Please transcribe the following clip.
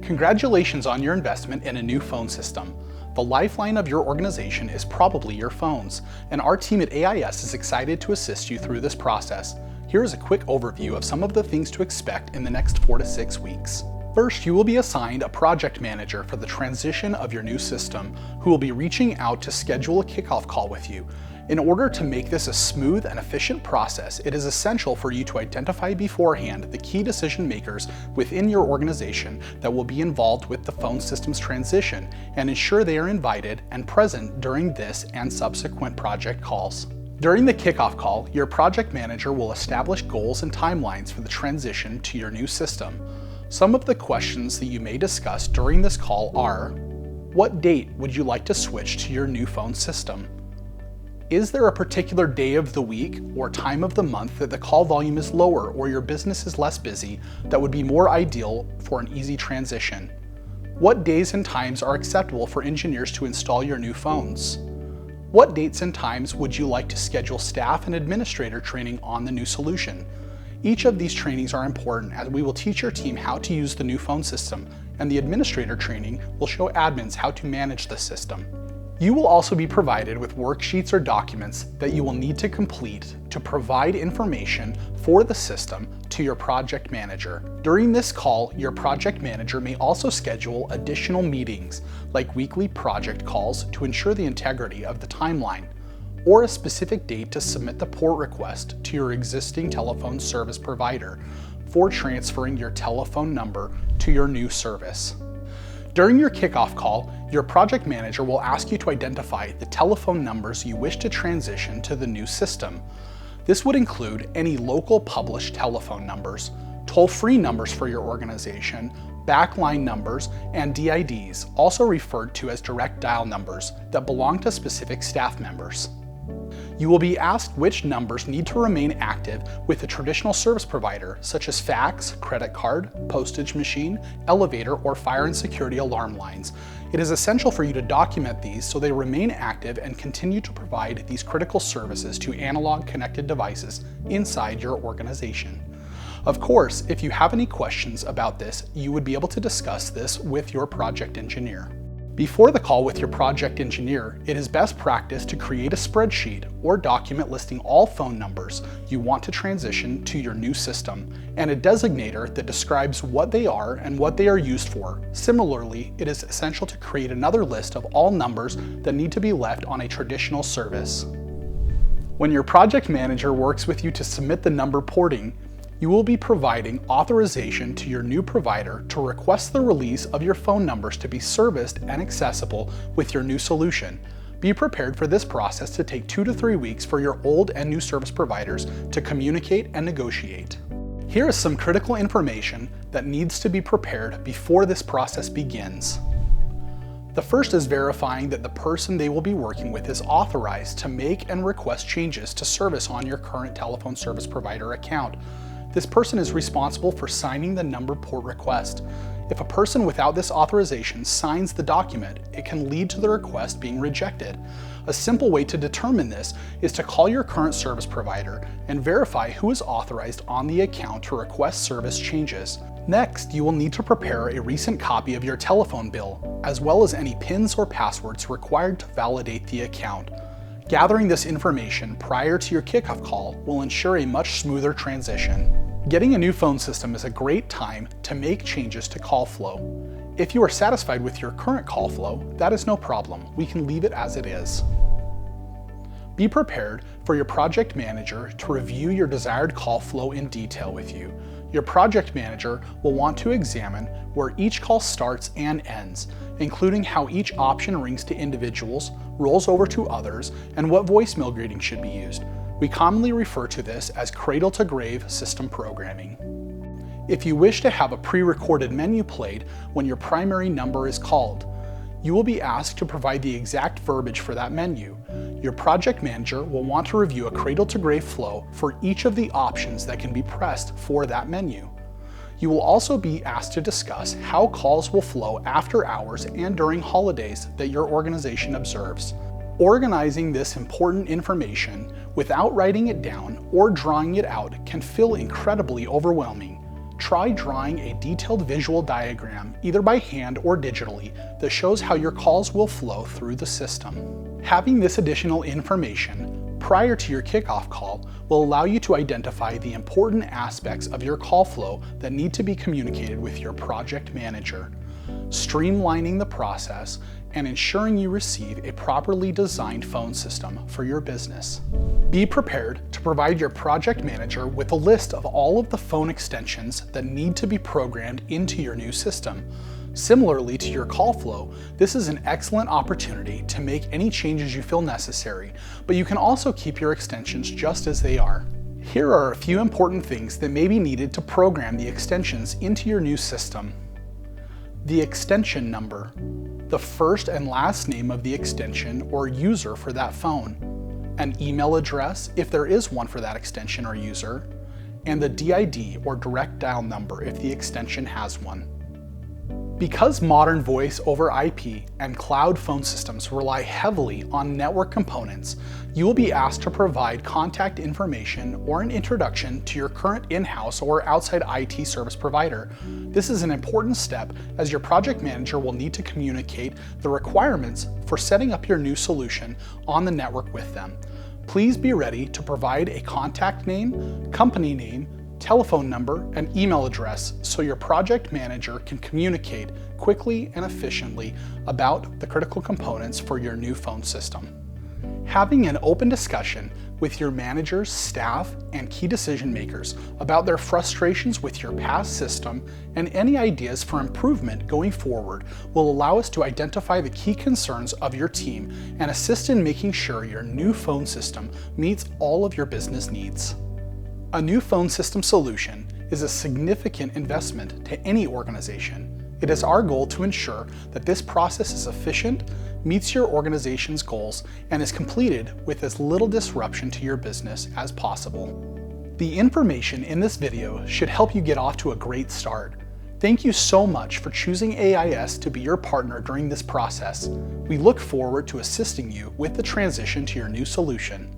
Congratulations on your investment in a new phone system. The lifeline of your organization is probably your phones, and our team at AIS is excited to assist you through this process. Here is a quick overview of some of the things to expect in the next 4 to 6 weeks. First, you will be assigned a project manager for the transition of your new system, who will be reaching out to schedule a kickoff call with you. In order to make this a smooth and efficient process, it is essential for you to identify beforehand the key decision makers within your organization that will be involved with the phone system's transition and ensure they are invited and present during this and subsequent project calls. During the kickoff call, your project manager will establish goals and timelines for the transition to your new system. Some of the questions that you may discuss during this call are: what date would you like to switch to your new phone system? Is there a particular day of the week or time of the month that the call volume is lower or your business is less busy that would be more ideal for an easy transition? What days and times are acceptable for engineers to install your new phones? What dates and times would you like to schedule staff and administrator training on the new solution? Each of these trainings are important as we will teach your team how to use the new phone system, and the administrator training will show admins how to manage the system. You will also be provided with worksheets or documents that you will need to complete to provide information for the system to your project manager. During this call, your project manager may also schedule additional meetings, like weekly project calls to ensure the integrity of the timeline, or a specific date to submit the port request to your existing telephone service provider for transferring your telephone number to your new service. During your kickoff call, your project manager will ask you to identify the telephone numbers you wish to transition to the new system. This would include any local published telephone numbers, toll-free numbers for your organization, backline numbers, and DIDs, also referred to as direct dial numbers, that belong to specific staff members. You will be asked which numbers need to remain active with a traditional service provider, such as fax, credit card, postage machine, elevator, or fire and security alarm lines. It is essential for you to document these so they remain active and continue to provide these critical services to analog connected devices inside your organization. Of course, if you have any questions about this, you would be able to discuss this with your project engineer. Before the call with your project engineer, it is best practice to create a spreadsheet or document listing all phone numbers you want to transition to your new system, and a designator that describes what they are and what they are used for. Similarly, it is essential to create another list of all numbers that need to be left on a traditional service. When your project manager works with you to submit the number porting, you will be providing authorization to your new provider to request the release of your phone numbers to be serviced and accessible with your new solution. Be prepared for this process to take 2 to 3 weeks for your old and new service providers to communicate and negotiate. Here is some critical information that needs to be prepared before this process begins. The first is verifying that the person they will be working with is authorized to make and request changes to service on your current telephone service provider account. This person is responsible for signing the number port request. If a person without this authorization signs the document, it can lead to the request being rejected. A simple way to determine this is to call your current service provider and verify who is authorized on the account to request service changes. Next, you will need to prepare a recent copy of your telephone bill, as well as any PINs or passwords required to validate the account. Gathering this information prior to your kickoff call will ensure a much smoother transition. Getting a new phone system is a great time to make changes to call flow. If you are satisfied with your current call flow, that is no problem. We can leave it as it is. Be prepared for your project manager to review your desired call flow in detail with you. Your project manager will want to examine where each call starts and ends, including how each option rings to individuals, rolls over to others, and what voicemail greeting should be used. We commonly refer to this as cradle-to-grave system programming. If you wish to have a pre-recorded menu played when your primary number is called, you will be asked to provide the exact verbiage for that menu. Your project manager will want to review a cradle-to-grave flow for each of the options that can be pressed for that menu. You will also be asked to discuss how calls will flow after hours and during holidays that your organization observes. Organizing this important information without writing it down or drawing it out can feel incredibly overwhelming. Try drawing a detailed visual diagram, either by hand or digitally, that shows how your calls will flow through the system. Having this additional information prior to your kickoff call will allow you to identify the important aspects of your call flow that need to be communicated with your project manager, streamlining the process and ensuring you receive a properly designed phone system for your business. Be prepared to provide your project manager with a list of all of the phone extensions that need to be programmed into your new system. Similarly to your call flow, this is an excellent opportunity to make any changes you feel necessary, but you can also keep your extensions just as they are. Here are a few important things that may be needed to program the extensions into your new system. The extension number, the first and last name of the extension or user for that phone, an email address if there is one for that extension or user, and the DID or direct dial number if the extension has one. Because modern voice over IP and cloud phone systems rely heavily on network components, you will be asked to provide contact information or an introduction to your current in-house or outside IT service provider. This is an important step as your project manager will need to communicate the requirements for setting up your new solution on the network with them. Please be ready to provide a contact name, company name, telephone number, and email address so your project manager can communicate quickly and efficiently about the critical components for your new phone system. Having an open discussion with your managers, staff, and key decision makers about their frustrations with your past system and any ideas for improvement going forward will allow us to identify the key concerns of your team and assist in making sure your new phone system meets all of your business needs. A new phone system solution is a significant investment to any organization. It is our goal to ensure that this process is efficient, meets your organization's goals, and is completed with as little disruption to your business as possible. The information in this video should help you get off to a great start. Thank you so much for choosing AIS to be your partner during this process. We look forward to assisting you with the transition to your new solution.